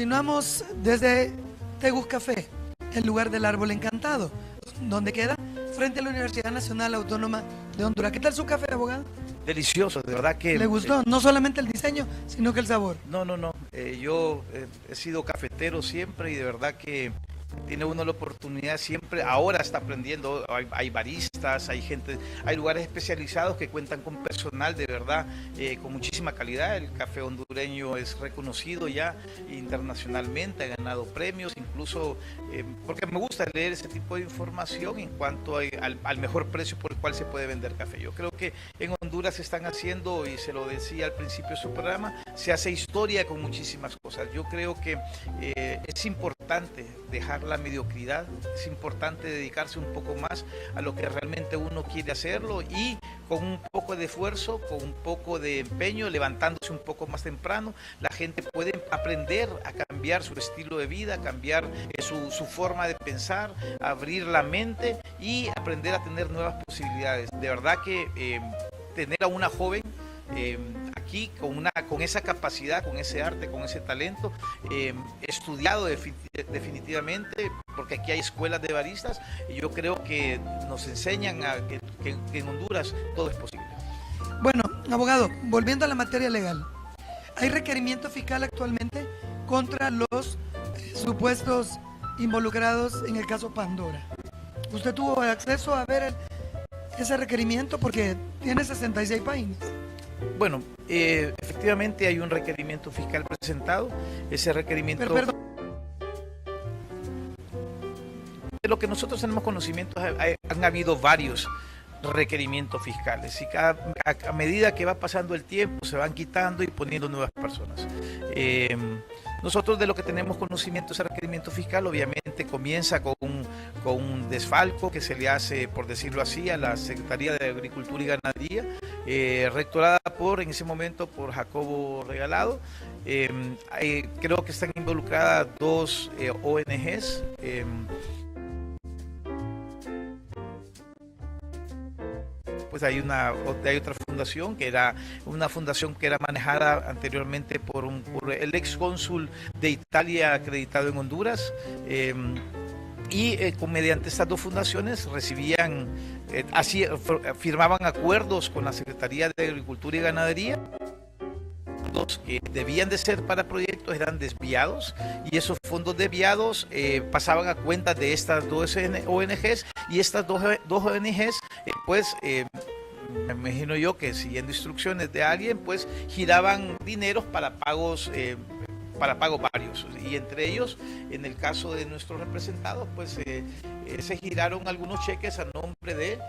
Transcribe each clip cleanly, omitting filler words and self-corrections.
Continuamos desde Tegus Café, el lugar del árbol encantado, donde queda frente a la Universidad Nacional Autónoma de Honduras. ¿Qué tal su café, abogado? Delicioso, de verdad que... ¿Le gustó? No solamente el diseño, sino que el sabor. No. Yo he sido cafetero siempre y de verdad que tiene uno la oportunidad siempre, ahora está aprendiendo, hay baristas, hay gente, hay lugares especializados que cuentan con personal de verdad con muchísima calidad. El café hondureño es reconocido ya internacionalmente, ha ganado premios, incluso porque me gusta leer ese tipo de información en cuanto al mejor precio por el cual se puede vender café. Yo creo que en Honduras se están haciendo, y se lo decía al principio de su programa, se hace historia con muchísimas cosas. Yo creo que es importante dejar la mediocridad, es importante dedicarse un poco más a lo que realmente uno quiere hacerlo, y con un poco de esfuerzo, con un poco de empeño, levantándose un poco más temprano, la gente puede aprender a cambiar su estilo de vida, cambiar su forma de pensar, abrir la mente y aprender a tener nuevas posibilidades. De verdad que tener a una joven aquí con esa capacidad, con ese arte, con ese talento, estudiado definitivamente, porque aquí hay escuelas de baristas, y yo creo que nos enseñan que en Honduras todo es posible. Bueno, abogado, volviendo a la materia legal, ¿hay requerimiento fiscal actualmente contra los supuestos involucrados en el caso Pandora? ¿Usted tuvo acceso a ver ese requerimiento? Porque tiene 66 páginas. Bueno, efectivamente hay un requerimiento fiscal presentado. Ese requerimiento... Perdón. De lo que nosotros tenemos conocimiento, han habido varios requerimientos fiscales, y a medida que va pasando el tiempo se van quitando y poniendo nuevas personas. Nosotros, de lo que tenemos conocimiento, ese requerimiento fiscal obviamente comienza con un desfalco que se le hace, por decirlo así, a la Secretaría de Agricultura y Ganadería, rectorada en ese momento por Jacobo Regalado. Creo que están involucradas dos ONGs. Pues hay otra fundación que era una fundación que era manejada anteriormente por el ex cónsul de Italia acreditado en Honduras, mediante estas dos fundaciones recibían, firmaban acuerdos con la Secretaría de Agricultura y Ganadería. Los que debían de ser para proyectos eran desviados, y esos fondos desviados pasaban a cuentas de estas dos ONGs, y estas dos ONGs me imagino yo que siguiendo instrucciones de alguien, pues giraban dineros para pagos varios, y entre ellos, en el caso de nuestros representados, pues se giraron algunos cheques a nombre del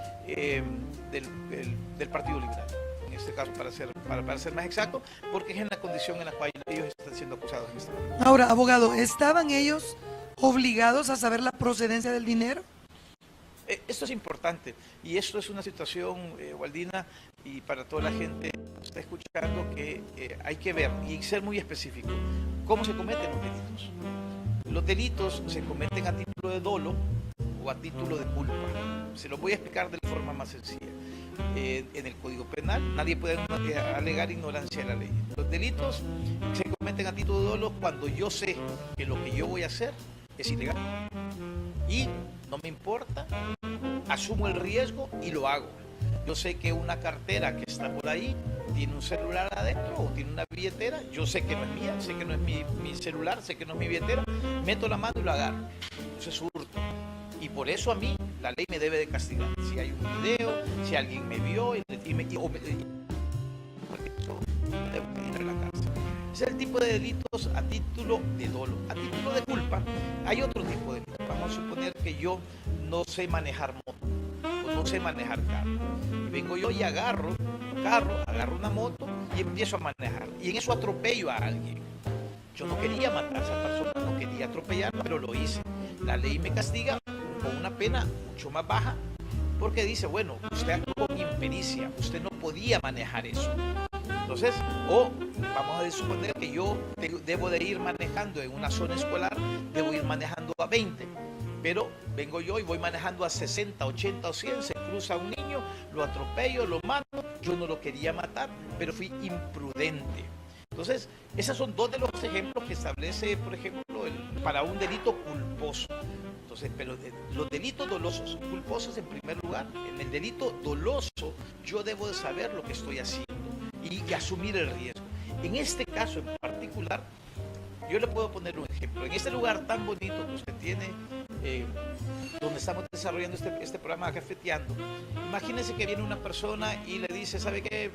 Partido Liberal, en este caso, para ser más exacto, porque es en la condición en la cual ellos están siendo acusados en este momento. Ahora, abogado, ¿estaban ellos obligados a saber la procedencia del dinero? Esto es importante, y esto es una situación, Waldina, y para toda la gente que está escuchando, que hay que ver y ser muy específico. ¿Cómo se cometen los delitos? Los delitos se cometen a título de dolo o a título de culpa. Se lo voy a explicar de la forma más sencilla. En el Código Penal nadie puede alegar ignorancia de la ley. Los delitos se cometen a título de dolo cuando yo sé que lo que yo voy a hacer es ilegal y no me importa, asumo el riesgo y lo hago. Yo sé que una cartera que está por ahí tiene un celular adentro o tiene una billetera, yo sé que no es mía, sé que no es mi celular, sé que no es mi billetera, meto la mano y lo agarro. Eso es hurto. Y por eso a mí la ley me debe de castigar. Si hay un video, si alguien me vio me debo ir a la cárcel. Ese es el tipo de delitos a título de dolo. A título de culpa hay otro tipo de delitos. Vamos a suponer que yo no sé manejar moto o no sé manejar carro. Y vengo yo y agarro un carro, agarro una moto y empiezo a manejar. Y en eso atropello a alguien. Yo no quería matar a esa persona, no quería atropellarla, pero lo hice. La ley me castiga con una pena mucho más baja, porque dice, bueno, usted actuó con impericia, usted no podía manejar eso. Entonces, vamos a suponer que yo debo de ir manejando en una zona escolar, debo ir manejando a 20, pero vengo yo y voy manejando a 60, 80 o 100, se cruza un niño, lo atropello, lo mato, yo no lo quería matar, pero fui imprudente. Entonces, esos son dos de los ejemplos que establece, por ejemplo, para un delito culposo. Entonces, pero los delitos dolosos son culposos en primer lugar. En el delito doloso yo debo de saber lo que estoy haciendo y asumir el riesgo. En este caso en particular, yo le puedo poner un ejemplo. En este lugar tan bonito que usted tiene, donde estamos desarrollando este programa Cafeteando, imagínense que viene una persona y le dice, ¿sabe qué,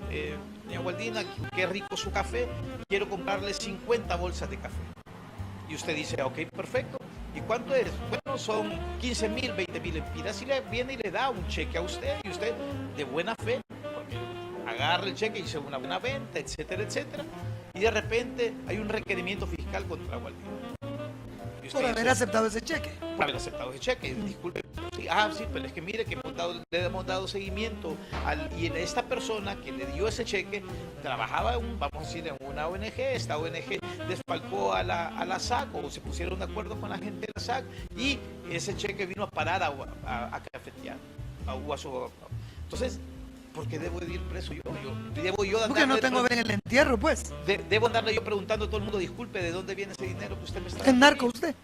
doña Waldina, qué rico su café, quiero comprarle 50 bolsas de café? Y usted dice, ok, perfecto. ¿Y cuánto es? Bueno, son 15,000, 20,000 empiras. Y le viene y le da un cheque a usted, y usted, de buena fe, porque agarra el cheque y hizo una buena venta, etcétera, etcétera. Y de repente hay un requerimiento fiscal contra Waldina. Por haber aceptado ese cheque. Por haber aceptado ese cheque. Disculpe. Sí, sí, pero es que mire que le hemos dado seguimiento y esta persona que le dio ese cheque trabajaba vamos a decir, en una ONG. Esta ONG desfalcó a la SAC, o se pusieron de acuerdo con la gente de la SAC, y ese cheque vino a parar a Cafetear. Entonces, ¿por qué debo de ir preso yo? Porque no tengo ver en el entierro, pues. Debo andarle yo preguntando a todo el mundo, disculpe, ¿de dónde viene ese dinero que usted me está dando? ¿Es narco usted?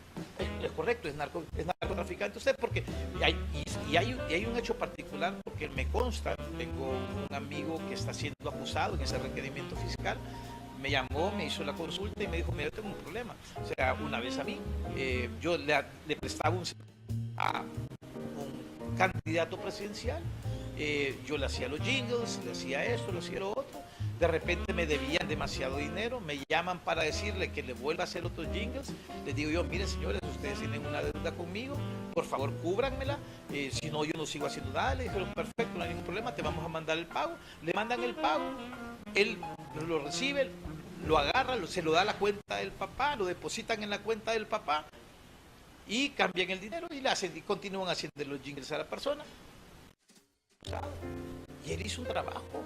Es correcto, es narcotraficante usted, porque hay un hecho particular, porque me consta, tengo un amigo que está siendo acusado en ese requerimiento fiscal. Me llamó, me hizo la consulta y me dijo, mira, yo tengo un problema. O sea, una vez a mí, yo le prestaba a un candidato presidencial. Yo le hacía los jingles, le hacía esto, le hacía lo otro. De repente me debían demasiado dinero, me llaman para decirle que le vuelva a hacer otros jingles. Les digo yo, miren señores, ustedes tienen una deuda conmigo, por favor cúbranmela, si no yo no sigo haciendo nada. Le dijeron, perfecto, no hay ningún problema, te vamos a mandar el pago. Le mandan el pago, él lo recibe, lo agarra, se lo da a la cuenta del papá, lo depositan en la cuenta del papá y cambian el dinero y continúan haciendo los jingles a la persona. Y él hizo un trabajo.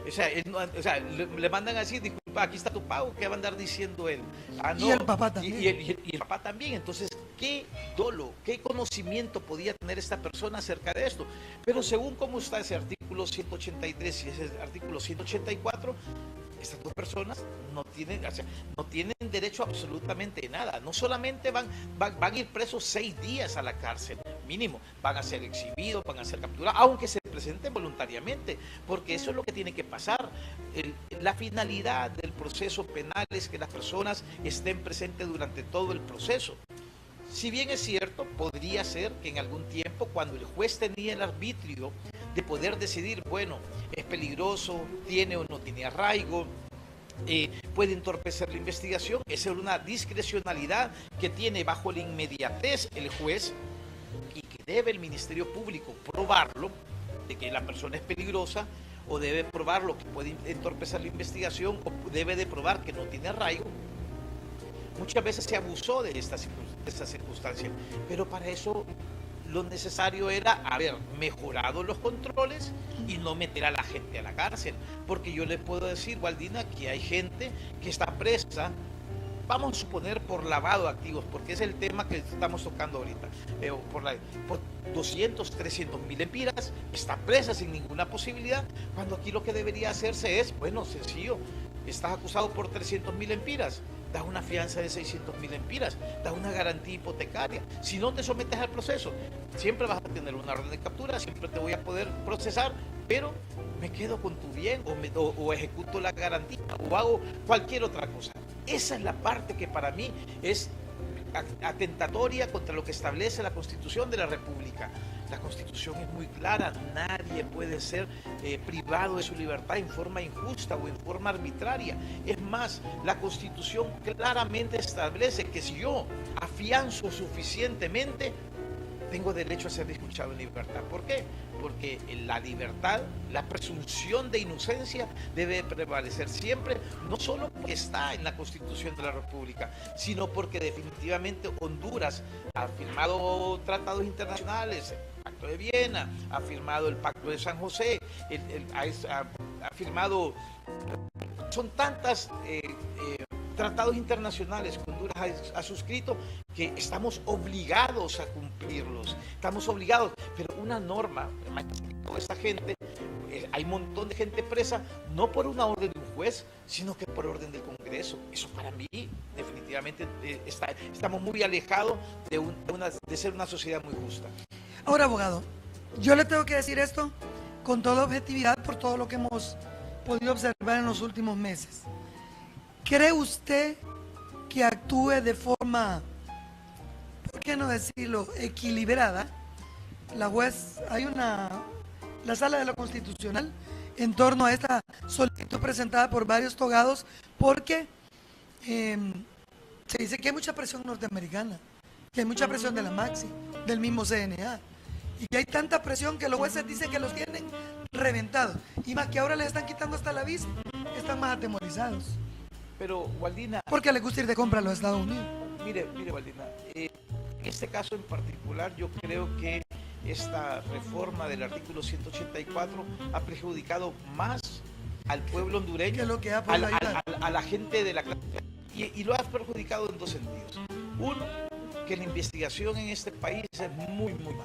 O sea, le mandan así, disculpa, aquí está tu pago, ¿qué va a andar diciendo él? No. Y el papá también. Y el papá también. Entonces, ¿qué dolo, qué conocimiento podía tener esta persona acerca de esto? Pero según cómo está ese artículo 183 y ese artículo 184, estas dos personas no tienen derecho a absolutamente nada. No solamente van a ir presos 6 días a la cárcel, mínimo, van a ser exhibidos, van a ser capturados, aunque se presenten voluntariamente, porque eso es lo que tiene que pasar. La finalidad del proceso penal es que las personas estén presentes durante todo el proceso. Si bien es cierto, podría ser que en algún tiempo, cuando el juez tenía el arbitrio de poder decidir, bueno, es peligroso, tiene o no tiene arraigo, puede entorpecer la investigación, esa es una discrecionalidad que tiene bajo la inmediatez el juez, y que debe el Ministerio Público probarlo, de que la persona es peligrosa, o debe probarlo que puede entorpecer la investigación, o debe de probar que no tiene arraigo. Muchas veces se abusó de esta circunstancia, pero para eso lo necesario era haber mejorado los controles y no meter a la gente a la cárcel. Porque yo le puedo decir, Waldina, que hay gente que está presa, vamos a suponer por lavado de activos, porque es el tema que estamos tocando ahorita, por 200, 300 mil empiras, está presa sin ninguna posibilidad, cuando aquí lo que debería hacerse es, bueno, sencillo, estás acusado por 300.000 empiras, das una fianza de 600.000 empiras, das una garantía hipotecaria. Si no te sometes al proceso, siempre vas a tener una orden de captura, siempre te voy a poder procesar, pero me quedo con tu bien, o ejecuto la garantía, o hago cualquier otra cosa. Esa es la parte que para mí es atentatoria contra lo que establece la Constitución de la República. La Constitución es muy clara, nadie puede ser privado de su libertad en forma injusta o en forma arbitraria. Es más, la Constitución claramente establece que si yo afianzo suficientemente, tengo derecho a ser escuchado en libertad. ¿Por qué? Porque la libertad, la presunción de inocencia debe prevalecer siempre, no solo porque está en la Constitución de la República, sino porque definitivamente Honduras ha firmado tratados internacionales, el Pacto de Viena, ha firmado el Pacto de San José, ha firmado, son tantas tratados internacionales que Honduras ha suscrito, que estamos obligados a cumplirlos, estamos obligados, pero una norma, toda esta gente hay un montón de gente presa, no por una orden de un juez, sino que por orden del Congreso. Eso para mí, definitivamente, estamos muy alejados de ser una sociedad muy justa. Ahora, abogado, yo le tengo que decir esto con toda objetividad por todo lo que hemos podido observar en los últimos meses. ¿Cree usted que actúe de forma, por qué no decirlo, equilibrada? La Sala de lo Constitucional en torno a esta solicitud presentada por varios togados, porque se dice que hay mucha presión norteamericana, que hay mucha presión de la Maxi, del mismo CNA, y que hay tanta presión que los jueces dicen que los tienen reventados, y más que ahora les están quitando hasta la visa, están más atemorizados. Pero, Waldina... Porque les gusta ir de compra a los Estados Unidos. Mire, Waldina, en este caso en particular yo creo que esta reforma del artículo 184 ha perjudicado más al pueblo hondureño, que lo que ha a la gente de la clase, y lo ha perjudicado en dos sentidos. Uno, que la investigación en este país es muy, muy mala.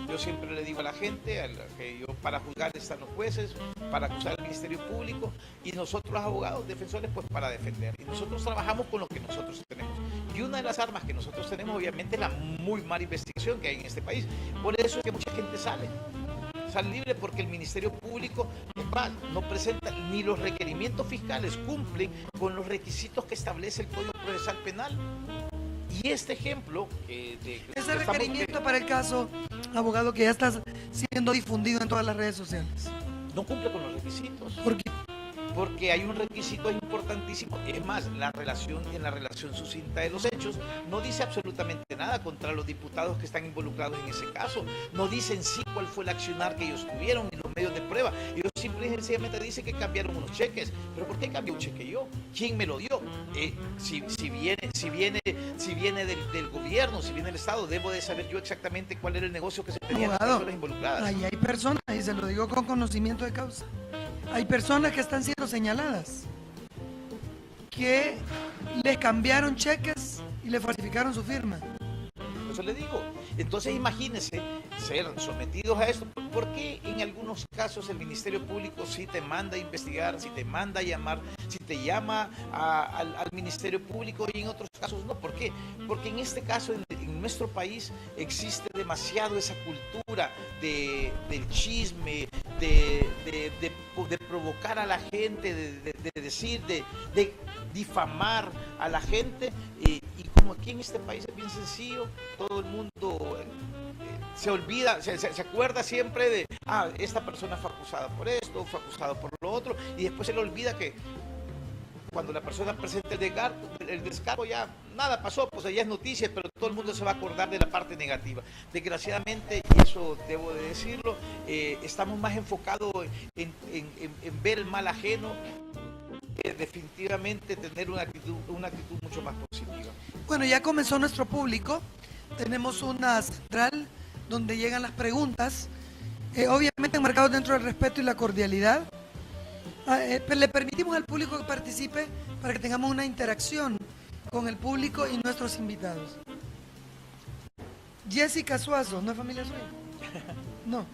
Yo siempre le digo a la gente que para juzgar están los jueces, para acusar al Ministerio Público, y nosotros los abogados defensores pues para defender. Y nosotros trabajamos con lo que nosotros tenemos. Y una de las armas que nosotros tenemos obviamente es la muy mala investigación que hay en este país. Por eso es que mucha gente sale libre, porque el Ministerio Público no presenta ni los requerimientos fiscales, cumplen con los requisitos que establece el Código Procesal Penal. Y este ejemplo... ese requerimiento para el caso, abogado, que ya está siendo difundido en todas las redes sociales, no cumple con los requisitos. ¿Por qué? Porque hay un requisito importantísimo. Es más, en la relación sucinta de los hechos, no dice absolutamente nada contra los diputados que están involucrados en ese caso. No dicen sí cuál fue el accionar que ellos tuvieron, ni los medios de prueba. Ellos simple y sencillamente dicen que cambiaron unos cheques. ¿Pero por qué cambió un cheque yo? ¿Quién me lo dio? Si viene del gobierno, si viene del Estado, debo de saber yo exactamente cuál era el negocio que se tenía en las personas involucradas. Ahí hay personas, y se lo digo con conocimiento de causa, hay personas que están siendo señaladas, que les cambiaron cheques y le falsificaron su firma. Eso le digo. Entonces imagínense ser sometidos a esto. ¿Por qué en algunos casos el Ministerio Público sí te manda a investigar, sí te manda a llamar, sí te llama al Ministerio Público, y en otros casos no? ¿Por qué? Porque en este caso en nuestro país existe demasiado esa cultura del chisme, de provocar a la gente, de decir, de difamar a la gente, y como aquí en este país es bien sencillo, todo el mundo se olvida, se acuerda siempre de, esta persona fue acusada por esto, fue acusado por lo otro, y después se le olvida que cuando la persona presenta el descargo ya nada pasó, pues ya es noticia, pero todo el mundo se va a acordar de la parte negativa. Desgraciadamente, y eso debo de decirlo, estamos más enfocados en ver el mal ajeno, que definitivamente tener una actitud mucho más positiva. Bueno, ya comenzó nuestro público, tenemos una central donde llegan las preguntas, obviamente enmarcados dentro del respeto y la cordialidad. Le permitimos al público que participe para que tengamos una interacción con el público y nuestros invitados. Jessica Suazo, ¿no es familia suya? No.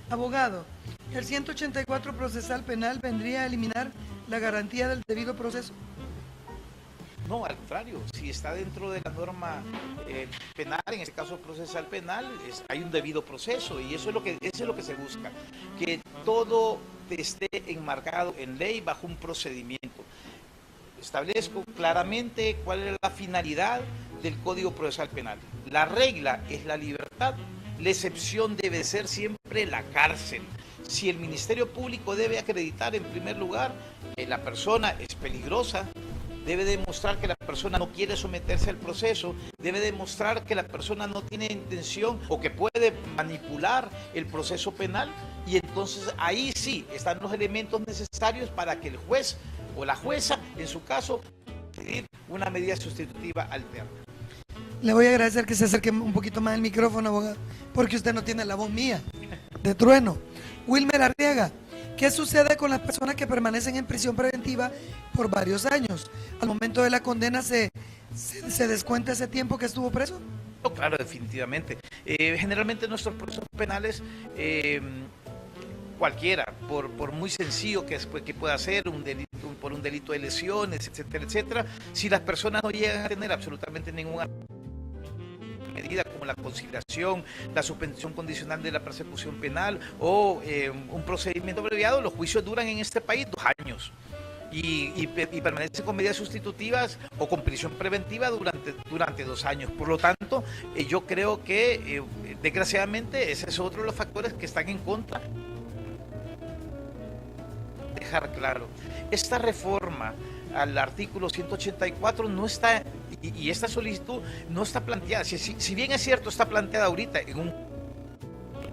Abogado, ¿el 184 procesal penal vendría a eliminar la garantía del debido proceso? No, al contrario, si está dentro de la norma penal, en este caso procesal penal, hay un debido proceso, y eso es lo que se busca, que todo esté enmarcado en ley bajo un procedimiento. Establezco claramente cuál es la finalidad del Código Procesal Penal. La regla es la libertad, la excepción debe ser siempre la cárcel. Si el Ministerio Público debe acreditar en primer lugar que la persona es peligrosa, debe demostrar que la persona no quiere someterse al proceso, debe demostrar que la persona no tiene intención o que puede manipular el proceso penal, y entonces ahí sí están los elementos necesarios para que el juez o la jueza, en su caso, pedir una medida sustitutiva alterna. Le voy a agradecer que se acerque un poquito más el micrófono, abogado, porque usted no tiene la voz mía, de trueno. Wilmer Arriaga, ¿qué sucede con las personas que permanecen en prisión preventiva por varios años? ¿Al momento de la condena se descuenta ese tiempo que estuvo preso? No, claro, definitivamente. Generalmente nuestros procesos penales cualquiera, por muy sencillo que pueda ser, por un delito de lesiones, etcétera, etcétera, si las personas no llegan a tener absolutamente ninguna medida como la conciliación, la suspensión condicional de la persecución penal o un procedimiento abreviado, los juicios duran en este país 2 años. Y permanecen con medidas sustitutivas o con prisión preventiva durante 2 años. Por lo tanto, yo creo que desgraciadamente ese es otro de los factores que están en contra. Dejar claro, esta reforma al artículo 184 no está, y esta solicitud no está planteada, si bien es cierto está planteada ahorita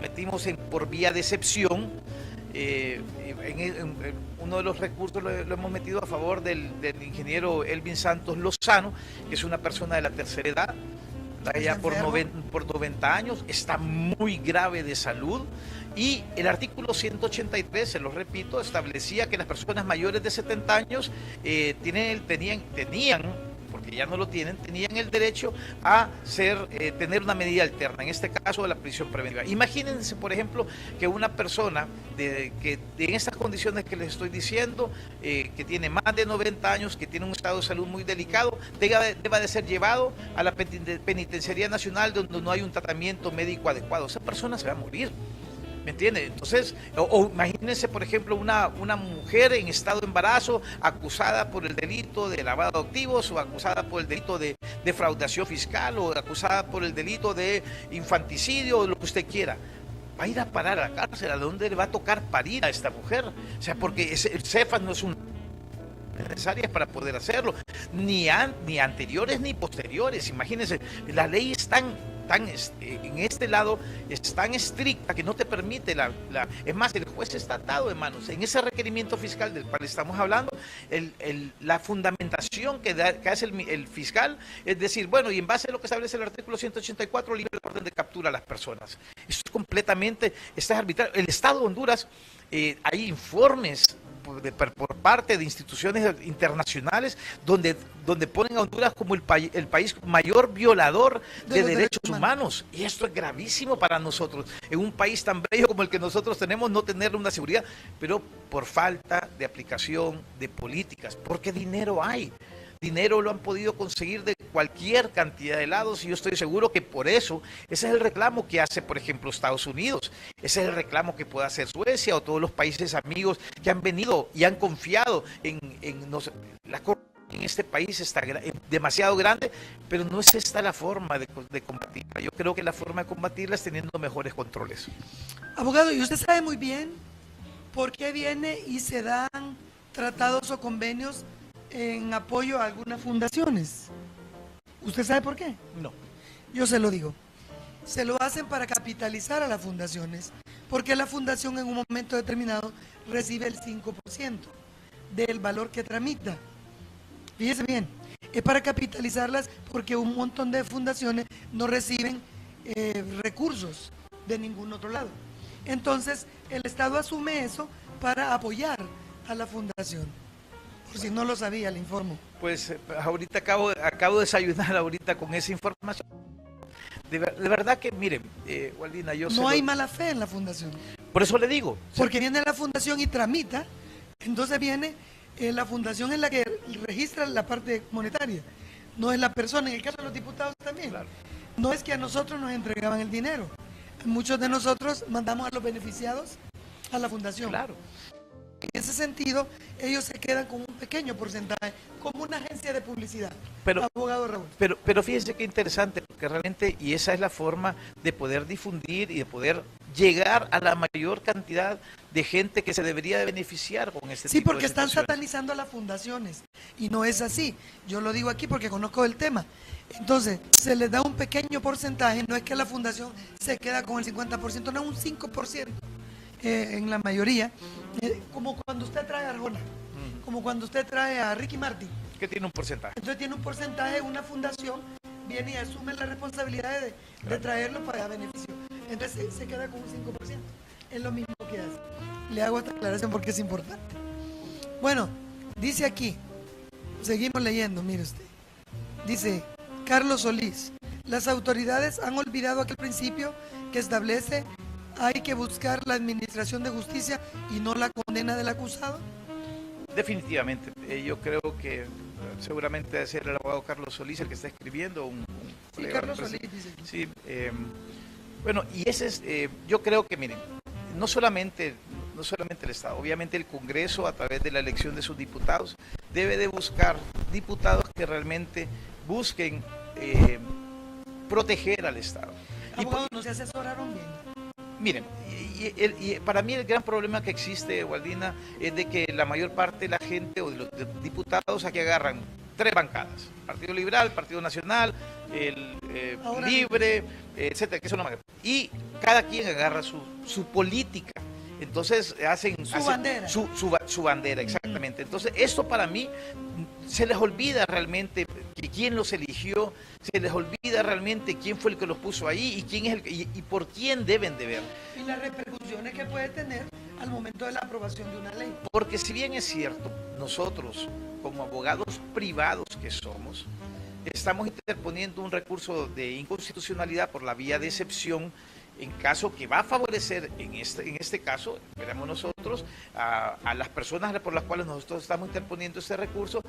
metimos por vía de excepción, uno de los recursos lo hemos metido a favor del ingeniero Elvin Santos Lozano, que es una persona de la tercera edad, ya por 90 años, está muy grave de salud, y el artículo 183, se lo repito, establecía que las personas mayores de 70 años tenían, porque ya no lo tienen, tenían el derecho a tener una medida alterna, en este caso de la prisión preventiva. Imagínense, por ejemplo, que una persona que en estas condiciones que les estoy diciendo, que tiene más de 90 años, que tiene un estado de salud muy delicado, deba de ser llevado a la Penitenciaría Nacional, donde no hay un tratamiento médico adecuado. Esa persona se va a morir. ¿Me entiende? Entonces, o imagínense, por ejemplo, una mujer en estado de embarazo acusada por el delito de lavado de activos, o acusada por el delito de defraudación fiscal, o acusada por el delito de infanticidio, o lo que usted quiera. Va a ir a parar a la cárcel, ¿a dónde le va a tocar parir a esta mujer? O sea, porque el CEFAS no es necesarias para poder hacerlo, ni anteriores ni posteriores. Imagínense, la ley es en este lado es tan estricta que no te permite es más, el juez está atado de manos. En ese requerimiento fiscal del cual estamos hablando, la fundamentación que hace el fiscal es decir, bueno, y en base a lo que establece el artículo 184, libre la orden de captura a las personas. Esto es completamente, esto es arbitrario. El Estado de Honduras, hay informes por parte de instituciones internacionales donde ponen a Honduras como el país mayor violador de derechos humanos. Y esto es gravísimo para nosotros, en un país tan bello como el que nosotros tenemos, no tener una seguridad, pero por falta de aplicación de políticas, porque dinero hay. Dinero lo han podido conseguir de cualquier cantidad de lados, y yo estoy seguro que por eso, ese es el reclamo que hace, por ejemplo, Estados Unidos, ese es el reclamo que puede hacer Suecia o todos los países amigos que han venido y han confiado la corrupción en este país está demasiado grande, pero no es esta la forma de combatirla. Yo creo que la forma de combatirla es teniendo mejores controles. Abogado, y usted sabe muy bien por qué viene y se dan tratados o convenios en apoyo a algunas fundaciones. ¿Usted sabe por qué? No. Yo se lo digo. Se lo hacen para capitalizar a las fundaciones, porque la fundación en un momento determinado recibe el 5% del valor que tramita. Fíjese bien, es para capitalizarlas porque un montón de fundaciones no reciben recursos de ningún otro lado. Entonces, el Estado asume eso para apoyar a la fundación. Por si no lo sabía, le informo. Pues ahorita acabo de desayunar ahorita con esa información. De verdad que, miren, Waldina, no hay mala fe en la fundación. Por eso le digo. Porque viene la fundación y tramita, entonces viene la fundación en la que registra la parte monetaria. No es la persona, en el caso de los diputados también. Claro. No es que a nosotros nos entregaban el dinero. Muchos de nosotros mandamos a los beneficiados a la fundación. Claro. En ese sentido, ellos se quedan con un pequeño porcentaje, como una agencia de publicidad. Abogado Raúl. Pero fíjense qué interesante, porque realmente, y esa es la forma de poder difundir y de poder llegar a la mayor cantidad de gente que se debería de beneficiar con este tipo de situaciones. Sí, porque están satanizando a las fundaciones, y no es así. Yo lo digo aquí porque conozco el tema. Entonces, se les da un pequeño porcentaje, no es que la fundación se queda con el 50%, no, un 5%. En la mayoría, como cuando usted trae a Arjona, como cuando usted trae a Ricky Martin. Que tiene un porcentaje. Entonces tiene un porcentaje, una fundación viene y asume la responsabilidad de traerlo para beneficio. Entonces se queda con un 5%. Es lo mismo que hace. Le hago esta aclaración porque es importante. Bueno, dice aquí, seguimos leyendo, mire usted. Dice Carlos Solís, las autoridades han olvidado aquel principio que establece hay que buscar la administración de justicia y no la condena del acusado? Definitivamente. Yo creo que seguramente debe ser el abogado Carlos Solís el que está escribiendo. Sí, Carlos Solís dice. Sí, bueno, y ese es, yo creo que, miren, no solamente el Estado, obviamente el Congreso a través de la elección de sus diputados debe de buscar diputados que realmente busquen proteger al Estado. Abogados, ¿no se asesoraron bien? Miren, y para mí el gran problema que existe, Waldina, es de que la mayor parte de la gente o de los diputados aquí agarran tres bancadas: Partido Liberal, Partido Nacional, el Libre, etcétera, que son y cada quien agarra su política. Entonces hacen bandera. Su bandera, exactamente. Entonces esto para mí se les olvida realmente que quién los eligió, se les olvida realmente quién fue el que los puso ahí y quién es y por quién deben de ver. Y las repercusiones que puede tener al momento de la aprobación de una ley. Porque si bien es cierto, nosotros como abogados privados que somos, estamos interponiendo un recurso de inconstitucionalidad por la vía de excepción, en caso que va a favorecer, en este caso, esperamos nosotros, a las personas por las cuales nosotros estamos interponiendo este recurso,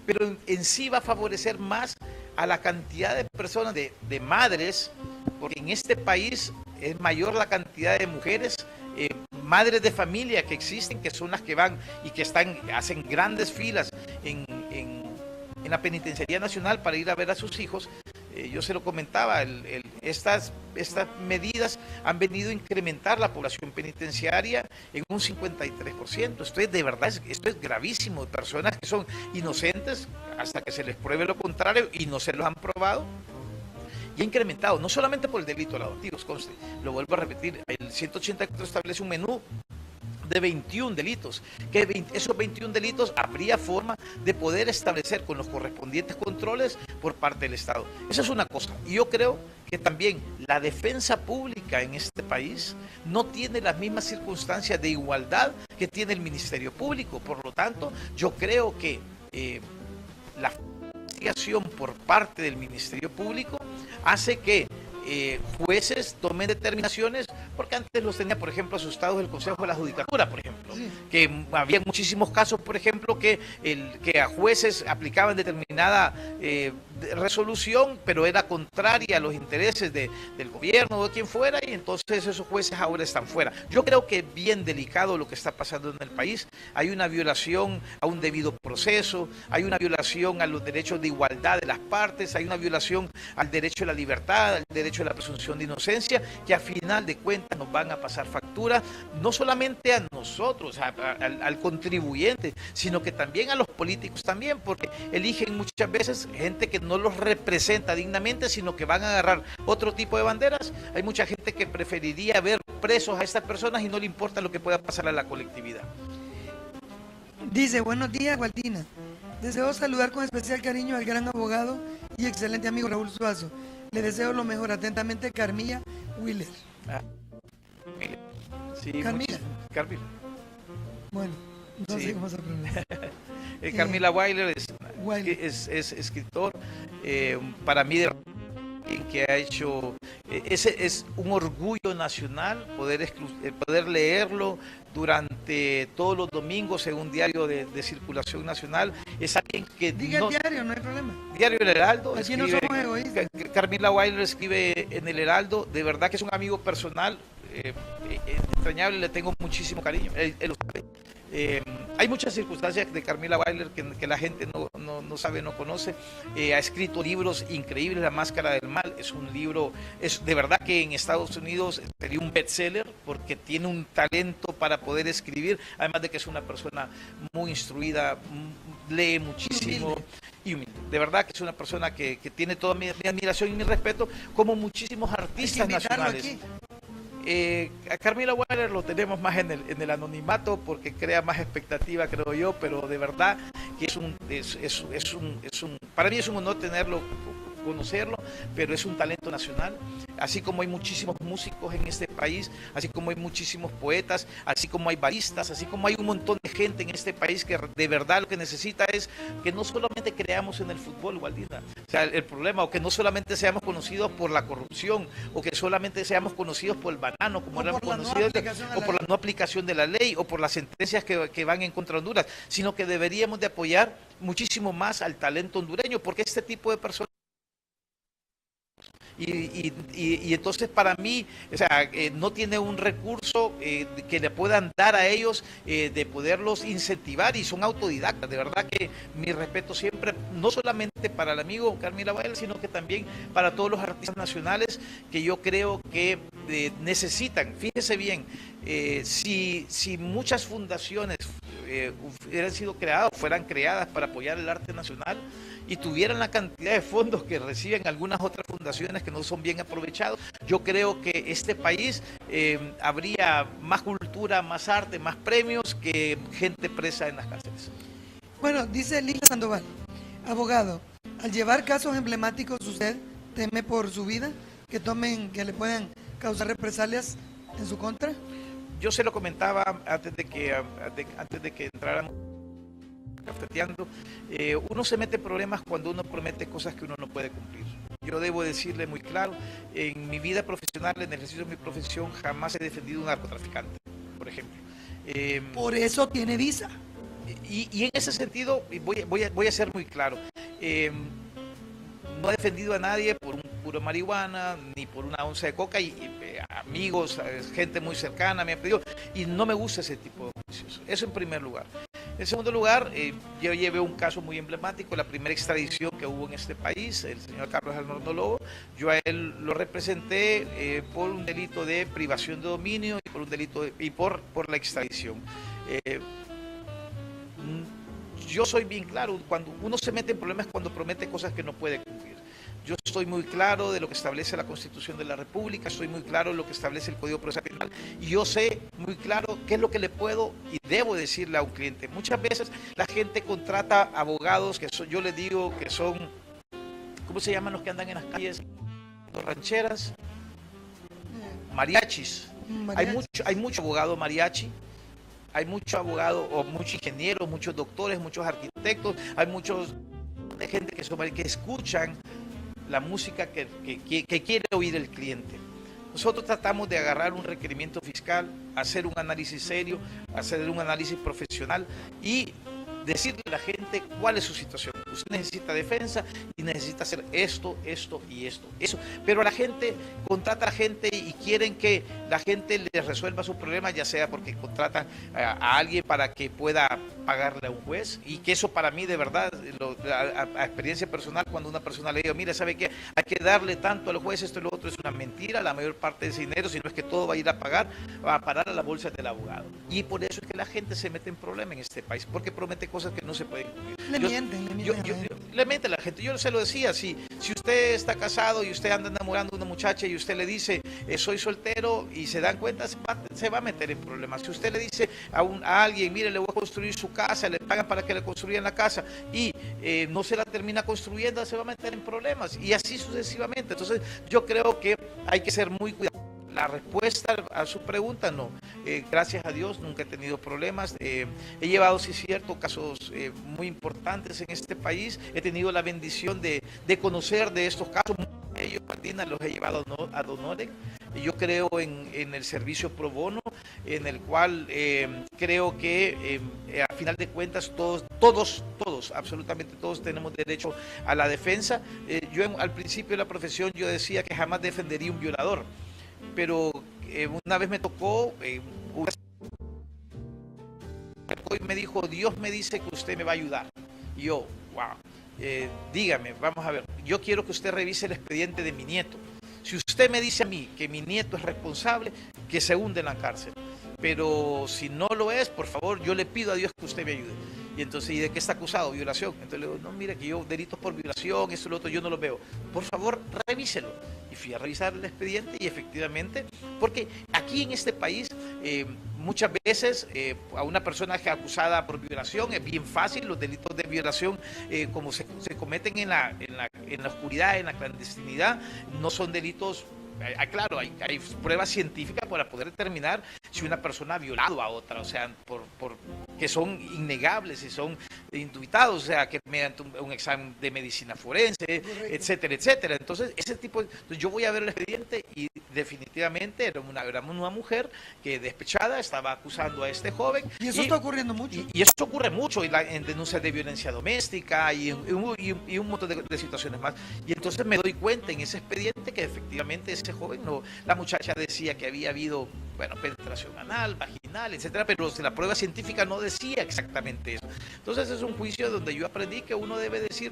pero en sí va a favorecer más a la cantidad de personas, de madres, porque en este país es mayor la cantidad de mujeres, madres de familia que existen, que son las que van y que hacen grandes filas en la Penitenciaría Nacional para ir a ver a sus hijos. Yo se lo comentaba, estas medidas han venido a incrementar la población penitenciaria en un 53%. Esto es de verdad, esto es gravísimo. Personas que son inocentes hasta que se les pruebe lo contrario y no se lo han probado. Y ha incrementado, no solamente por el delito de adoptivos, conste, lo vuelvo a repetir, el 184 establece un menú de 21 delitos, que esos 21 delitos habría forma de poder establecer con los correspondientes controles por parte del Estado. Esa es una cosa. Y yo creo que también la defensa pública en este país no tiene las mismas circunstancias de igualdad que tiene el Ministerio Público. Por lo tanto, yo creo que la investigación por parte del Ministerio Público hace que jueces tomen determinaciones, porque antes los tenía, por ejemplo, asustados el Consejo de la Judicatura, por ejemplo, sí, que había muchísimos casos, por ejemplo, que a jueces aplicaban determinada resolución, pero era contraria a los intereses del gobierno o de quien fuera, y entonces esos jueces ahora están fuera. Yo creo que es bien delicado lo que está pasando en el país. Hay una violación a un debido proceso, hay una violación a los derechos de igualdad de las partes, hay una violación al derecho a la libertad, al derecho a la presunción de inocencia, que a final de cuentas nos van a pasar factura, no solamente a nosotros, al contribuyente, sino que también a los políticos también, porque eligen muchas veces gente que no los representa dignamente, sino que van a agarrar otro tipo de banderas. Hay mucha gente que preferiría ver presos a estas personas y no le importa lo que pueda pasar a la colectividad. Dice: buenos días, Waldina. Deseo saludar con especial cariño al gran abogado y excelente amigo Raúl Suazo. Le deseo lo mejor. Atentamente, Carmilla Willer. Sí, Carmilla. Carmilla. Bueno, no sé cómo se pronuncia. Carmilla Weiler es escritor. Para mí, que ha hecho, es un orgullo nacional poder leerlo durante todos los domingos en un diario de circulación nacional. Es alguien que... Diga el diario, no hay problema. Diario El Heraldo. Aquí no somos egoístas. Carmilla Weiler escribe en El Heraldo. De verdad que es un amigo personal, entrañable, le tengo muchísimo cariño. Él lo sabe. Hay muchas circunstancias de Carmilla Weiler que la gente no sabe, no conoce. Ha escrito libros increíbles. La Máscara del Mal es un libro, es de verdad que en Estados Unidos sería un bestseller, porque tiene un talento para poder escribir, además de que es una persona muy instruida, lee muchísimo y humilde. De verdad que es una persona que tiene toda mi admiración y mi respeto, como muchísimos artistas nacionales. Aquí. A Carmilla Weiler lo tenemos más en el anonimato porque crea más expectativa, creo yo, pero de verdad que para mí es un honor tenerlo conocerlo, pero es un talento nacional, así como hay muchísimos músicos en este país, así como hay muchísimos poetas, así como hay baristas, así como hay un montón de gente en este país que de verdad lo que necesita es que no solamente creamos en el fútbol, Waldina, o sea, el problema, o que no solamente seamos conocidos por la corrupción, o que solamente seamos conocidos por el banano, como eran conocidos, o por la no aplicación de la ley, o por las sentencias que van en contra de Honduras, sino que deberíamos de apoyar muchísimo más al talento hondureño, porque este tipo de personas y entonces para mí, o sea, no tiene un recurso que le puedan dar a ellos de poderlos incentivar, y son autodidactas. De verdad que mi respeto siempre, no solamente para el amigo Carmila Bael, sino que también para todos los artistas nacionales que yo creo que necesitan. Fíjese bien, si muchas fundaciones fueran creadas para apoyar el arte nacional y tuvieran la cantidad de fondos que reciben algunas otras fundaciones que no son bien aprovechados, yo creo que este país habría más cultura, más arte, más premios que gente presa en las cárceles. Bueno, dice Lila Sandoval, abogado, al llevar casos emblemáticos, ¿usted teme por su vida? Que le puedan causar represalias en su contra. Yo se lo comentaba antes de que entráramos cafeteando, uno se mete en problemas cuando uno promete cosas que uno no puede cumplir. Yo debo decirle muy claro, en mi vida profesional, en el ejercicio de mi profesión, jamás he defendido a un narcotraficante, por ejemplo. Por eso tiene visa. Y en ese sentido, voy a ser muy claro, no he defendido a nadie por un puro marihuana, ni por una onza de coca, y amigos, gente muy cercana me ha pedido, y no me gusta ese tipo de juicios. Eso en primer lugar. En segundo lugar, yo llevé un caso muy emblemático, la primera extradición que hubo en este país, el señor Carlos Alnorno Lobo. Yo a él lo representé por un delito de privación de dominio y por un delito por la extradición. Yo soy bien claro, cuando uno se mete en problemas cuando promete cosas que no puede cumplir. Yo estoy muy claro de lo que establece la Constitución de la República, estoy muy claro de lo que establece el Código Procesal Penal, y yo sé muy claro qué es lo que le puedo y debo decirle a un cliente. Muchas veces la gente contrata abogados que yo les digo que son, ¿cómo se llaman los que andan en las calles? Los rancheras, mariachis. Hay mucho abogado mariachi. Hay mucho abogado o muchos ingenieros, muchos doctores, muchos arquitectos, hay muchos de gente que escuchan la música que quiere oír el cliente. Nosotros tratamos de agarrar un requerimiento fiscal, hacer un análisis serio, hacer un análisis profesional y decirle a la gente cuál es su situación. Usted necesita defensa y necesita hacer esto, esto y esto. Eso. Pero la gente contrata a gente y quieren que la gente les resuelva sus problemas, ya sea porque contratan a alguien para que pueda pagarle a un juez, y que eso para mí de verdad, a experiencia personal, cuando una persona le digo, mira, ¿sabe qué? Hay que darle tanto al juez, esto y lo otro, es una mentira. La mayor parte de ese dinero, si no es que todo va a ir a pagar, va a parar a la bolsa del abogado. Y por eso es que la gente se mete en problemas en este país, porque promete cosas que no se pueden cumplir. Le mienten a la gente. Yo se lo decía, si usted está casado y usted anda enamorando a una muchacha y usted le dice, soy soltero, y se dan cuenta, se va a meter en problemas. Si usted le dice a alguien, mire, le voy a construir su casa, le pagan para que le construyan la casa y no se la termina construyendo, se va a meter en problemas, y así sucesivamente. Entonces yo creo que hay que ser muy cuidadosos. La respuesta a su pregunta, no. Gracias a Dios nunca he tenido problemas. He llevado, sí es cierto, casos muy importantes en este país. He tenido la bendición de conocer de estos casos. Ellos, Martina, los he llevado ad honorem. Yo creo en el servicio pro bono, en el cual creo que a final de cuentas todos, absolutamente todos tenemos derecho a la defensa. Al principio de la profesión yo decía que jamás defendería un violador, pero una vez me tocó, y me dijo, Dios me dice que usted me va a ayudar. Y yo, wow, dígame, vamos a ver, yo quiero que usted revise el expediente de mi nieto. Si usted me dice a mí que mi nieto es responsable, que se hunde en la cárcel. Pero si no lo es, por favor, yo le pido a Dios que usted me ayude. Y entonces, ¿y de qué está acusado? Violación. Entonces le digo, no, mire que yo delitos por violación, eso y lo otro, yo no lo veo. Por favor, revíselo. Y fui a revisar el expediente y efectivamente, porque aquí en este país muchas veces a una persona que es acusada por violación es bien fácil. Los delitos de violación, como se cometen en en la oscuridad, en la clandestinidad, no son delitos. Claro, hay pruebas científicas para poder determinar si una persona ha violado a otra, o sea, que son innegables y son indubitados, o sea, que mediante un examen de medicina forense, etcétera, etcétera. Entonces, yo voy a ver el expediente y definitivamente era una mujer que despechada estaba acusando a este joven. Y eso está ocurriendo mucho. Y eso ocurre mucho en denuncias de violencia doméstica y un montón de situaciones más. Y entonces me doy cuenta en ese expediente que efectivamente ese joven, la muchacha decía que había habido, penetración anal, vaginal, etcétera, pero la prueba científica no decía exactamente eso. Entonces es un juicio donde yo aprendí que uno debe decir,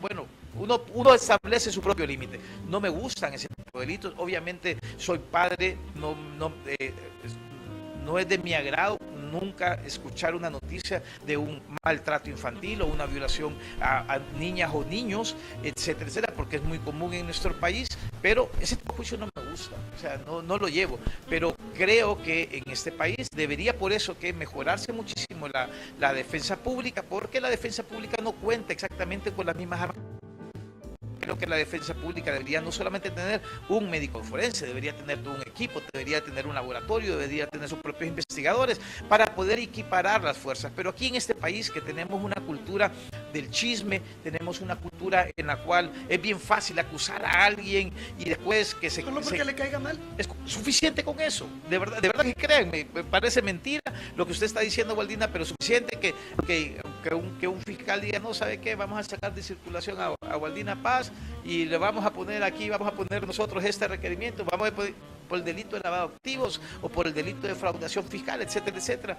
uno establece su propio límite. No me gustan ese tipo de delitos. Obviamente soy padre, no es de mi agrado nunca escuchar una noticia de un maltrato infantil o una violación a niñas o niños, etcétera, etcétera, porque es muy común en nuestro país, pero ese tipo de juicio no me gusta, o sea, no lo llevo, pero creo que en este país debería por eso que mejorarse muchísimo la defensa pública, porque la defensa pública no cuenta exactamente con las mismas armas. Creo que la defensa pública debería no solamente tener un médico forense, debería tener todo un equipo, debería tener un laboratorio, debería tener sus propios investigadores para poder equiparar las fuerzas. Pero aquí en este país que tenemos una cultura del chisme, tenemos una cultura en la cual es bien fácil acusar a alguien y después que solo porque le caiga mal. Es suficiente con eso, de verdad que créanme, me parece mentira lo que usted está diciendo, Waldina, pero suficiente que un fiscal diga, no, ¿sabe qué? Vamos a sacar de circulación a Waldina Paz y le vamos a poner nosotros este requerimiento, vamos a poner por el delito de lavado de activos o por el delito de fraudación fiscal, etcétera, etcétera,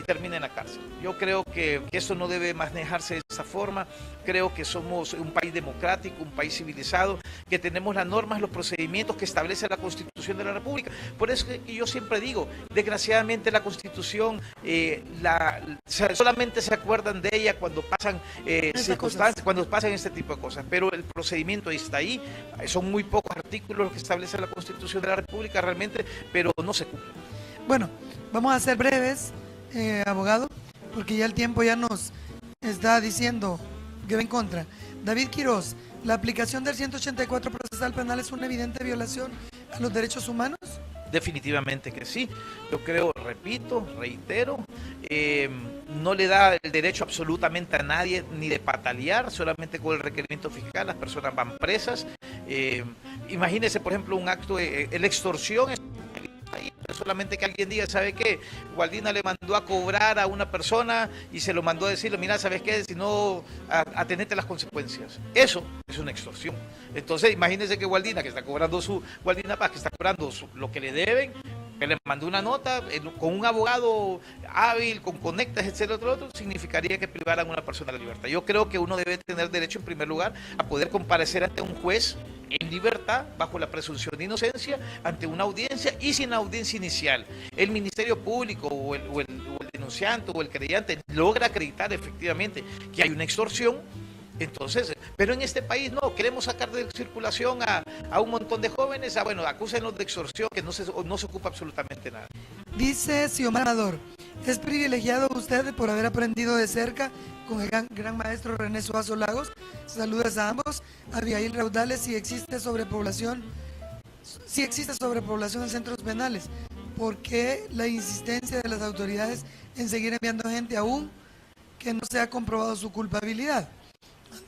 y termina en la cárcel. Yo creo que eso no debe manejarse de esa forma. Creo que somos un país democrático, un país civilizado, que tenemos las normas, los procedimientos que establece la Constitución de la República. Por eso que yo siempre digo, desgraciadamente la Constitución solamente se acuerdan de ella cuando pasan circunstancias, cuando pasan este tipo de cosas, pero el procedimiento está ahí, son muy pocos artículos los que establece la Constitución de la República realmente, pero no se cumplen. Bueno, vamos a ser breves, abogado, porque ya el tiempo ya nos está diciendo que va en contra. David Quiroz, ¿la aplicación del 184 procesal penal es una evidente violación a los derechos humanos? Definitivamente que sí. Yo creo, repito, reitero, no le da el derecho absolutamente a nadie ni de patalear, solamente con el requerimiento fiscal las personas van presas. Imagínese, por ejemplo, un acto, la extorsión es solamente que alguien diga, ¿sabe qué? Waldina le mandó a cobrar a una persona y se lo mandó a decirle, mira, ¿sabes qué? Si no, atenete las consecuencias. Eso es una extorsión. Entonces, imagínense que Waldina, que está cobrando Waldina Paz, que está cobrando lo que le deben, que le mandó una nota con un abogado hábil, con conectas, etcétera, otro, significaría que privaran a una persona de la libertad. Yo creo que uno debe tener derecho, en primer lugar, a poder comparecer ante un juez en libertad, bajo la presunción de inocencia, ante una audiencia y sin la audiencia inicial. El Ministerio Público o el denunciante o el creyente logra acreditar efectivamente que hay una extorsión. Entonces, pero en este país no, queremos sacar de circulación a un montón de jóvenes, acúsenlos de extorsión, que no se ocupa absolutamente nada. Dice Xiomara Amador, es privilegiado usted por haber aprendido de cerca con el gran maestro René Suazo Lagos. Saludos a ambos. Abigail Raudales, si existe sobrepoblación en centros penales, ¿por qué la insistencia de las autoridades en seguir enviando gente aún que no se ha comprobado su culpabilidad?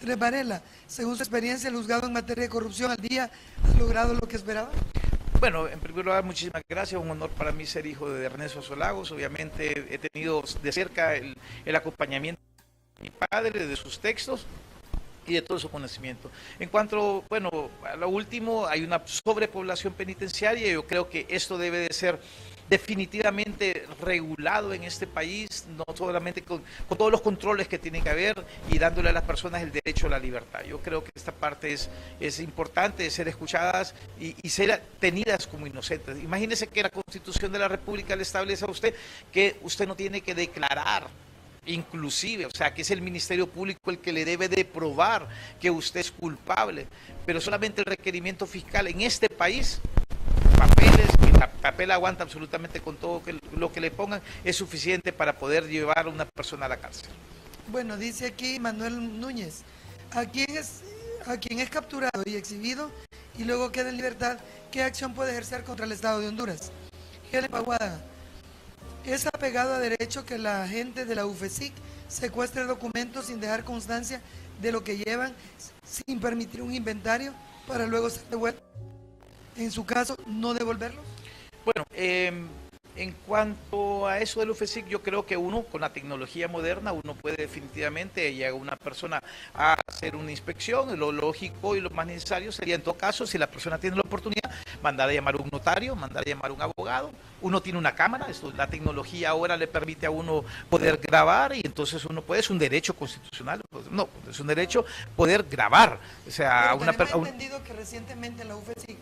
Andrés Varela, según su experiencia, el juzgado en materia de corrupción al día ha logrado lo que esperaba. Bueno, en primer lugar, muchísimas gracias. Un honor para mí ser hijo de Ernesto Solagos. Obviamente he tenido de cerca el acompañamiento de mi padre, de sus textos y de todo su conocimiento. En cuanto, a lo último, hay una sobrepoblación penitenciaria. Yo creo que esto debe de ser definitivamente regulado en este país, no solamente con todos los controles que tiene que haber y dándole a las personas el derecho a la libertad. Yo creo que esta parte es importante, ser escuchadas y ser tenidas como inocentes. Imagínese que la Constitución de la República le establece a usted que usted no tiene que declarar, inclusive, o sea, que es el Ministerio Público el que le debe de probar que usted es culpable, pero solamente el requerimiento fiscal en este país, papeles, que el papel aguanta absolutamente con todo lo que le pongan, es suficiente para poder llevar a una persona a la cárcel. Bueno, dice aquí Manuel Núñez, a quien es capturado y exhibido y luego queda en libertad, ¿qué acción puede ejercer contra el Estado de Honduras? Helen Paguada, es apegado a derecho que la gente de la UFESIC secuestre documentos sin dejar constancia de lo que llevan, sin permitir un inventario para luego ser devuelto. En su caso, no devolverlos. Bueno, en cuanto a eso del UFESIC, yo creo que uno, con la tecnología moderna, uno puede definitivamente, llega una persona a hacer una inspección, lo lógico y lo más necesario sería, en todo caso, si la persona tiene la oportunidad, mandar a llamar a un notario, mandar a llamar a un abogado. Uno tiene una cámara, la tecnología ahora le permite a uno poder grabar y entonces uno puede, es un derecho constitucional, no, es un derecho poder grabar. O sea, pero tenemos entendido que recientemente en la UFESIC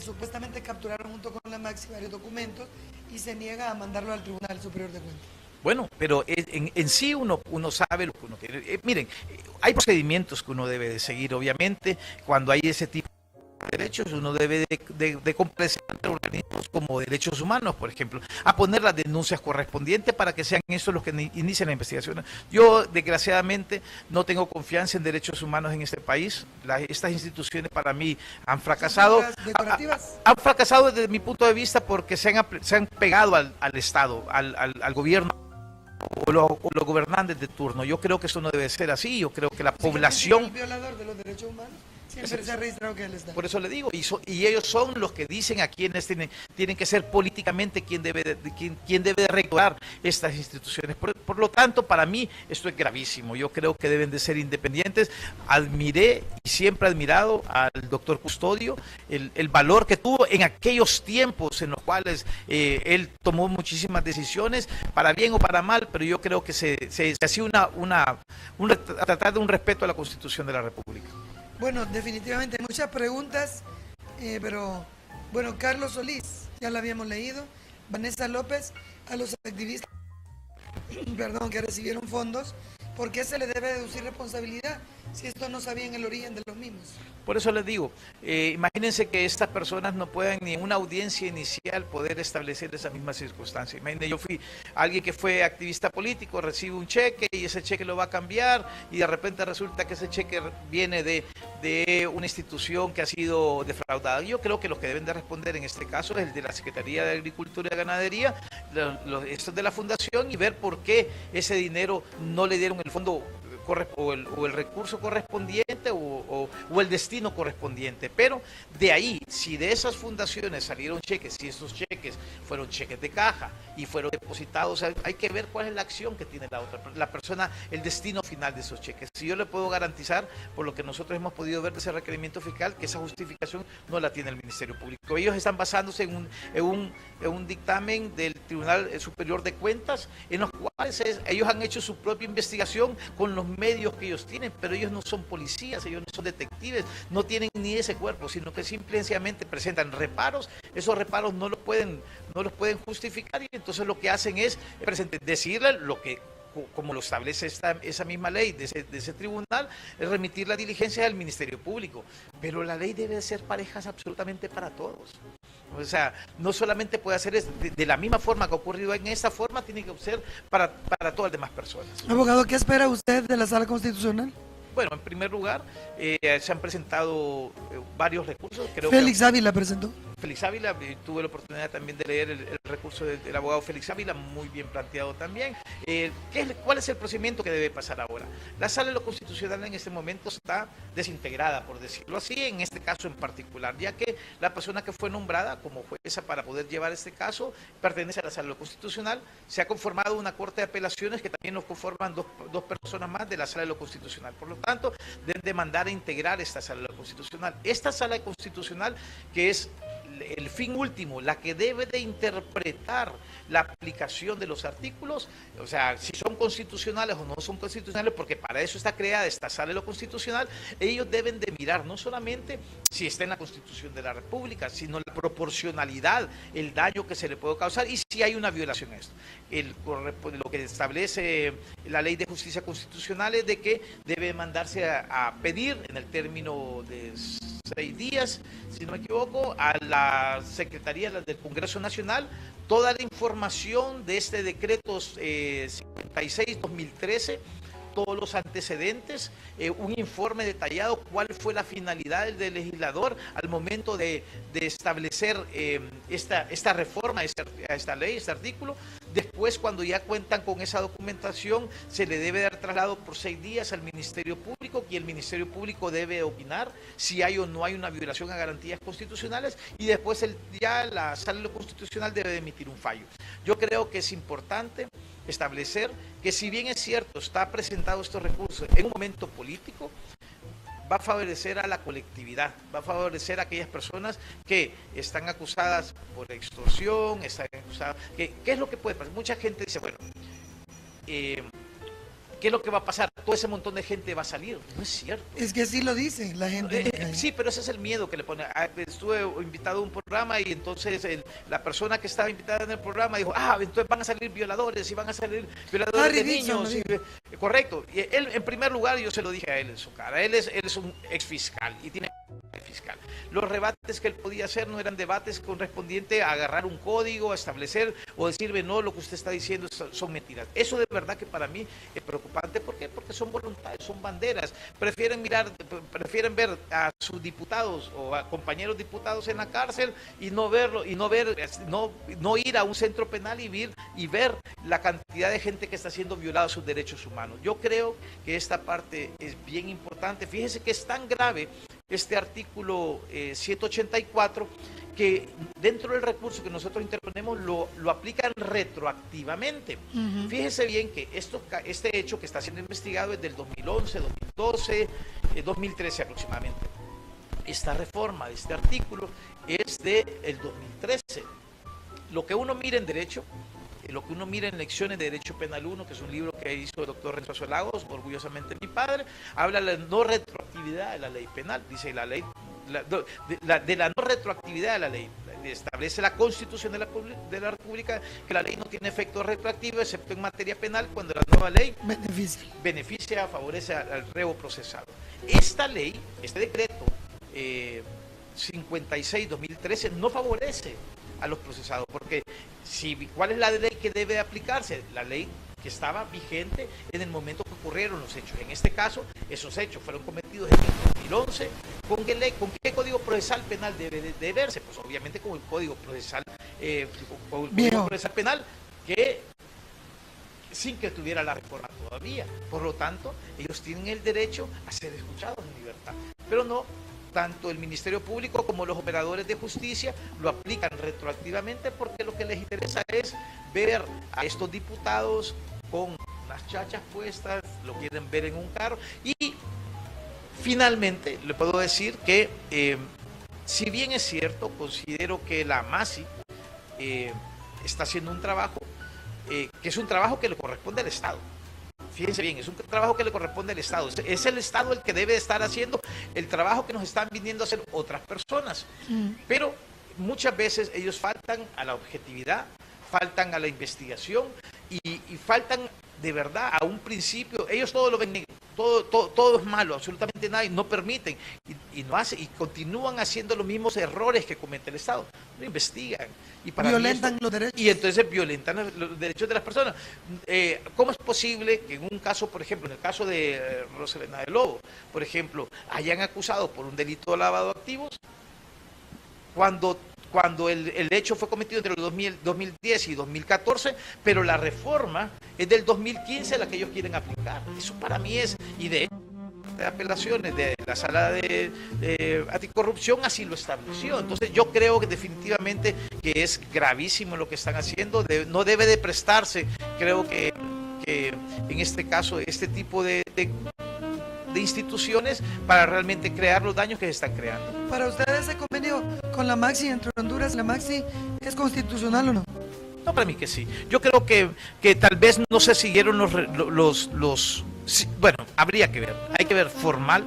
supuestamente capturaron junto con la Maxi varios documentos y se niega a mandarlo al Tribunal Superior de Cuentas. Bueno, pero en sí uno sabe lo que uno tiene. Miren, hay procedimientos que uno debe de seguir, obviamente, cuando hay ese tipo de derechos, uno debe de complacer a organismos como derechos humanos, por ejemplo, a poner las denuncias correspondientes para que sean esos los que inicien la investigación. Yo, desgraciadamente, no tengo confianza en derechos humanos en este país. Estas instituciones para mí han fracasado. Han fracasado desde mi punto de vista porque se han pegado al Estado, al gobierno o los gobernantes de turno. Yo creo que eso no debe ser así. Yo creo que la población... El violador de los derechos humanos siempre se ha registrado que él está. Por eso le digo, y ellos son los que dicen a quienes tienen que ser políticamente quien debe de regular estas instituciones. Por lo tanto, para mí esto es gravísimo. Yo creo que deben de ser independientes. Admiré y siempre he admirado al doctor Custodio, el valor que tuvo en aquellos tiempos en los cuales él tomó muchísimas decisiones, para bien o para mal, pero yo creo que se hacía tratar de un respeto a la Constitución de la República. Bueno, definitivamente hay muchas preguntas, pero bueno, Carlos Solís, ya lo habíamos leído, Vanessa López, a los activistas, que recibieron fondos, ¿por qué se le debe deducir responsabilidad si esto no sabían el origen de los mismos? Por eso les digo, imagínense que estas personas no puedan ni en una audiencia inicial poder establecer esa misma circunstancia. Imagínense, yo fui alguien que fue activista político, recibe un cheque y ese cheque lo va a cambiar y de repente resulta que ese cheque viene de una institución que ha sido defraudada. Yo creo que los que deben de responder en este caso es el de la Secretaría de Agricultura y Ganadería, estos de la Fundación, y ver por qué ese dinero no le dieron el fondo o el recurso correspondiente o el destino correspondiente. Pero de ahí, si de esas fundaciones salieron cheques, si esos cheques fueron cheques de caja y fueron depositados, hay que ver cuál es la acción que tiene la persona, el destino final de esos cheques. Si yo le puedo garantizar, por lo que nosotros hemos podido ver de ese requerimiento fiscal, que esa justificación no la tiene el Ministerio Público. Ellos están basándose en un dictamen del Tribunal Superior de Cuentas, en los cuales ellos han hecho su propia investigación con los medios que ellos tienen, pero ellos no son policías, ellos no son detectives, no tienen ni ese cuerpo, sino que simplemente presentan reparos. Esos reparos no los pueden justificar, y entonces lo que hacen es decirle lo que, como lo establece esa misma ley de ese tribunal, es remitir la diligencia al Ministerio Público. Pero la ley debe ser pareja absolutamente para todos. O sea, no solamente puede hacer de la misma forma que ha ocurrido en esta forma, tiene que ser para todas las demás personas. Abogado, ¿qué espera usted de la Sala Constitucional? Bueno, en primer lugar, se han presentado varios recursos. Félix Ávila presentó. Félix Ávila, tuve la oportunidad también de leer el recurso del abogado Félix Ávila, muy bien planteado también. ¿Cuál es el procedimiento que debe pasar ahora? La Sala de lo Constitucional en este momento está desintegrada, por decirlo así, en este caso en particular, ya que la persona que fue nombrada como jueza para poder llevar este caso pertenece a la Sala de lo Constitucional. Se ha conformado una Corte de Apelaciones que también nos conforman dos personas más de la Sala de lo Constitucional. Por lo tanto, deben de mandar a integrar esta Sala de lo Constitucional. Esta Sala Constitucional, que es el fin último, la que debe de interpretar la aplicación de los artículos, o sea, si son constitucionales o no son constitucionales, porque para eso está creada esta Sala de lo Constitucional. Ellos deben de mirar no solamente si está en la Constitución de la República, sino la proporcionalidad, el daño que se le puede causar y si hay una violación a esto. Lo que establece la Ley de Justicia Constitucional es de que debe mandarse a pedir en el término de 6 días, si no me equivoco, a la Secretaría del Congreso Nacional toda la información de este decreto 56-2013, todos los antecedentes, un informe detallado, cuál fue la finalidad del legislador al momento de establecer esta reforma, esta ley, este artículo. Después, cuando ya cuentan con esa documentación, se le debe dar traslado por 6 días al Ministerio Público, y el Ministerio Público debe opinar si hay o no hay una violación a garantías constitucionales, y después ya la Sala Constitucional debe emitir un fallo. Yo creo que es importante establecer que, si bien es cierto, está presentado estos recursos en un momento político, va a favorecer a la colectividad, va a favorecer a aquellas personas que están acusadas por extorsión, están acusadas. ¿Qué es lo que puede pasar? Mucha gente dice, bueno, ¿qué es lo que va a pasar? Todo ese montón de gente va a salir. No es cierto. Es que sí lo dice la gente. Sí, pero ese es el miedo que le pone. Estuve invitado a un programa, y entonces la persona que estaba invitada en el programa dijo, entonces van a salir violadores, y van a salir violadores de niños. Correcto. Y él, en primer lugar, yo se lo dije a él en su cara, él es un ex fiscal y tiene fiscal. Los rebates que él podía hacer no eran debates correspondientes a agarrar un código, a establecer o decirme, no, lo que usted está diciendo son mentiras. Eso de verdad que para mí es preocupante. ¿Por qué? Porque son voluntades, son banderas. Prefieren ver a sus diputados o a compañeros diputados en la cárcel y no verlo, y no ir a un centro penal y ver la cantidad de gente que está siendo violada sus derechos humanos. Yo creo que esta parte es bien importante. Fíjese que es tan grave este artículo 184, que dentro del recurso que nosotros interponemos lo aplican retroactivamente. Fíjese bien que este hecho que está siendo investigado es del 2011, 2012, 2013 aproximadamente. Esta reforma de este artículo es del 2013. Lo que uno mira en derecho, lo que uno mira en Lecciones de Derecho Penal 1, que es un libro que hizo el doctor Renzo Lagos, orgullosamente mi padre, habla de la no retroactividad de la ley penal. Dice la ley, de la no retroactividad de la ley. Establece la Constitución de la República que la ley no tiene efecto retroactivo, excepto en materia penal, cuando la nueva ley beneficia, favorece al reo procesado. Esta ley, este decreto 56-2013 no favorece a los procesados, porque ¿cuál es la ley que debe aplicarse? La ley que estaba vigente en el momento que ocurrieron los hechos. En este caso, esos hechos fueron cometidos en el 2011. ¿Con qué código procesal penal debe de verse? Pues obviamente con el código procesal, penal, que sin que tuviera la reforma todavía. Por lo tanto, ellos tienen el derecho a ser escuchados en libertad, pero no. Tanto el Ministerio Público como los operadores de justicia lo aplican retroactivamente, porque lo que les interesa es ver a estos diputados con las chachas puestas, lo quieren ver en un carro. Y finalmente le puedo decir que si bien es cierto, considero que la MASI está haciendo un trabajo que es un trabajo que le corresponde al Estado. Fíjense bien, es un trabajo que le corresponde al Estado. Es el Estado el que debe estar haciendo el trabajo que nos están viniendo a hacer otras personas. Pero muchas veces ellos faltan a la objetividad, faltan a la investigación y faltan de verdad a un principio. Ellos todo lo ven negro, todo es malo, absolutamente nada, y no permiten y continúan haciendo los mismos errores que comete el Estado. No investigan. Y violentan los derechos. Y entonces violentan los derechos de las personas. ¿Cómo es posible que en un caso, por ejemplo, en el caso de Roselena de Lobo, por ejemplo, hayan acusado por un delito de lavado de activos, cuando el hecho fue cometido entre el 2010 y 2014, pero la reforma es del 2015 la que ellos quieren aplicar? Eso para mí es, y de apelaciones de la Sala de Anticorrupción así lo estableció. Entonces yo creo que definitivamente que es gravísimo lo que están haciendo, no debe de prestarse, creo que en este caso, este tipo de instituciones para realmente crear los daños que se están creando. ¿Para ustedes ese convenio con la Maxi entre Honduras y la Maxi es constitucional o no? No, para mí que sí. Yo creo que tal vez no se siguieron bueno, habría que ver, hay que ver formal,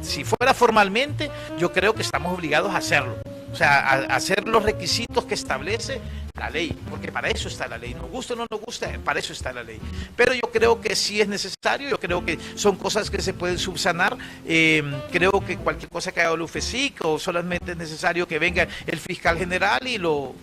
si fuera formalmente, yo creo que estamos obligados a hacerlo. O sea, a hacer los requisitos que establece la ley, porque para eso está la ley. Nos gusta o no nos gusta, para eso está la ley. Pero yo creo que sí es necesario, yo creo que son cosas que se pueden subsanar. Creo que cualquier cosa que haga el UFESIC, o solamente es necesario que venga el fiscal general y lo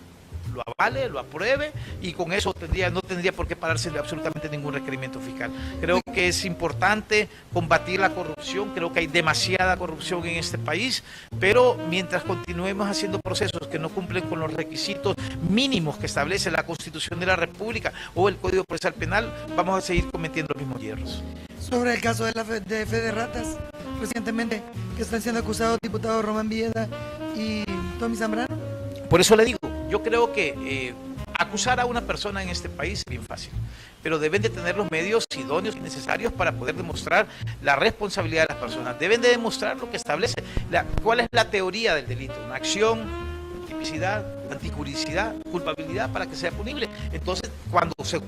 lo avale, lo apruebe, y con eso no tendría por qué pararse absolutamente ningún requerimiento fiscal. Creo que es importante combatir la corrupción, creo que hay demasiada corrupción en este país, pero mientras continuemos haciendo procesos que no cumplen con los requisitos mínimos que establece la Constitución de la República o el Código Procesal Penal, vamos a seguir cometiendo los mismos hierros. Sobre el caso de Fe de Ratas, recientemente, que están siendo acusados diputados Román Villeda y Tommy Zambrano. Por eso le digo, yo creo que acusar a una persona en este país es bien fácil, pero deben de tener los medios idóneos y necesarios para poder demostrar la responsabilidad de las personas. Deben de demostrar lo que establece, cuál es la teoría del delito, una acción, tipicidad, anticuricidad, culpabilidad para que sea punible. Entonces, cuando usted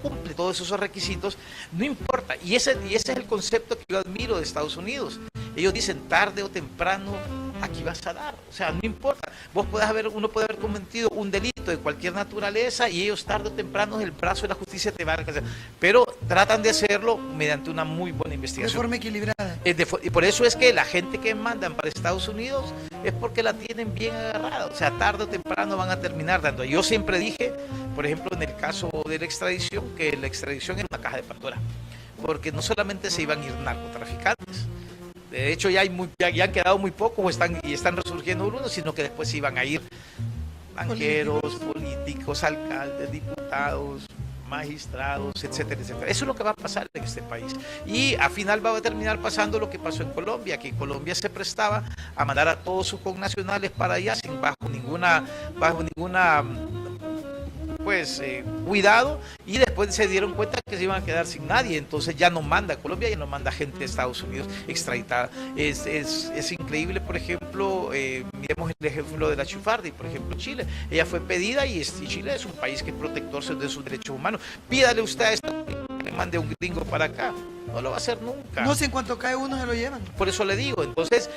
cumple todos esos requisitos, no importa. Y ese es el concepto que yo admiro de Estados Unidos. Ellos dicen, tarde o temprano, aquí vas a dar. O sea, no importa. Uno puede haber cometido un delito de cualquier naturaleza y ellos tarde o temprano el brazo de la justicia te va a alcanzar. Pero tratan de hacerlo mediante una muy buena investigación. De forma equilibrada. Y por eso es que la gente que mandan para Estados Unidos es porque la tienen bien agarrada. O sea, tarde o temprano van a terminar dando. Yo siempre dije, por ejemplo, en el caso de la extradición, que la extradición era una caja de Pandora. Porque no solamente se iban a ir narcotraficantes, de hecho ya han quedado muy pocos y están resurgiendo algunos, sino que después se iban a ir banqueros, políticos, alcaldes, diputados, magistrados, etcétera, etcétera. Eso es lo que va a pasar en este país. Y al final va a terminar pasando lo que pasó en Colombia, que Colombia se prestaba a mandar a todos sus connacionales para allá bajo ninguna cuidado, y después se dieron cuenta que se iban a quedar sin nadie. Entonces ya no manda Colombia, ya no manda gente de Estados Unidos extraditada. Es increíble. Por ejemplo, miremos el ejemplo de la Chifardi, por ejemplo, Chile. Ella fue pedida y Chile es un país que es protector de sus derechos humanos. Pídale usted a esta que le mande un gringo para acá. No lo va a hacer nunca. No sé, en cuanto cae uno se lo llevan. Por eso le digo, entonces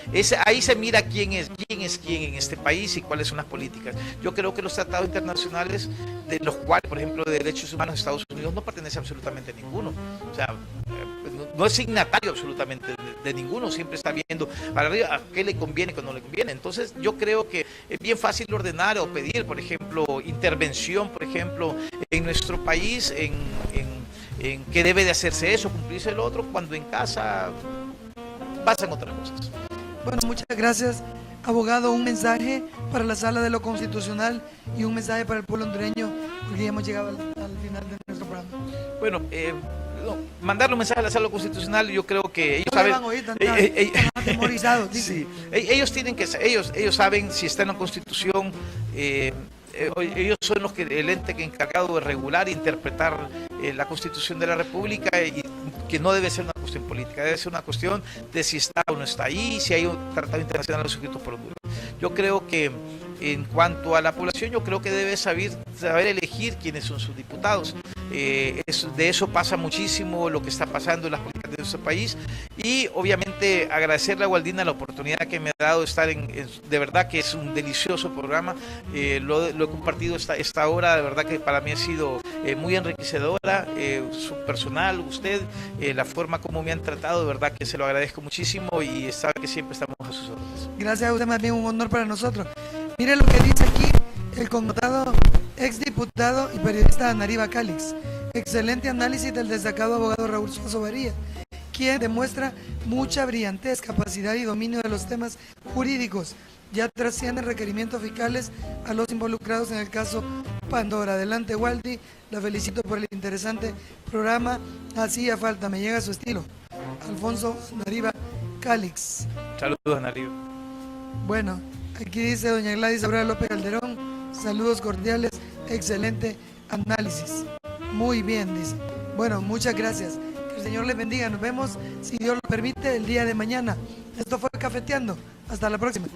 ahí se mira quién es quién en este país y cuáles son las políticas. Yo creo que los tratados internacionales, de los cuales, por ejemplo, de derechos humanos de Estados Unidos, no pertenece absolutamente a ninguno. O sea, no es signatario absolutamente de ninguno, siempre está viendo para arriba a qué le conviene, qué no le conviene. Entonces yo creo que es bien fácil ordenar o pedir, por ejemplo, intervención, por ejemplo, en nuestro país, en que debe de hacerse eso, cumplirse el otro, cuando en casa pasan otras cosas. Bueno, muchas gracias, abogado. Un mensaje para la Sala de lo Constitucional y un mensaje para el pueblo hondureño, porque ya hemos llegado al final de nuestro programa. Bueno, mandarle un mensaje a la Sala Constitucional, yo creo que ellos saben. Van a oír, están atemorizados, sí, ellos saben si está en la Constitución. Ellos son el ente encargado de regular e interpretar la Constitución de la República, y que no debe ser una cuestión política, debe ser una cuestión de si está o no está ahí, si hay un tratado internacional suscrito por Honduras. Yo creo que en cuanto a la población, yo creo que debe saber elegir quiénes son sus diputados. De eso pasa muchísimo lo que está pasando en las políticas de nuestro país, y obviamente agradecerle a Waldina la oportunidad que me ha dado de estar de verdad que es un delicioso programa. Lo he compartido esta hora, de verdad que para mí ha sido muy enriquecedora, su personal, usted, la forma como me han tratado, de verdad que se lo agradezco muchísimo, y sabe que siempre estamos a sus órdenes. Gracias a usted, más bien un honor para nosotros. Mire lo que dice aquí el connotado exdiputado y periodista Anariba Calix. Excelente análisis del destacado abogado Raúl Suazo Varía, quien demuestra mucha brillantez, capacidad y dominio de los temas jurídicos. Ya trascienden requerimientos fiscales a los involucrados en el caso Pandora. Adelante, Waldi, la felicito por el interesante programa. Hacía falta, me llega a su estilo. Alfonso Anariba Calix. Saludos, Anariba. Bueno, aquí dice doña Gladys Abrera López Calderón, saludos cordiales, excelente análisis. Muy bien, dice. Bueno, muchas gracias. Que el Señor les bendiga. Nos vemos, si Dios lo permite, el día de mañana. Esto fue Cafeteando. Hasta la próxima.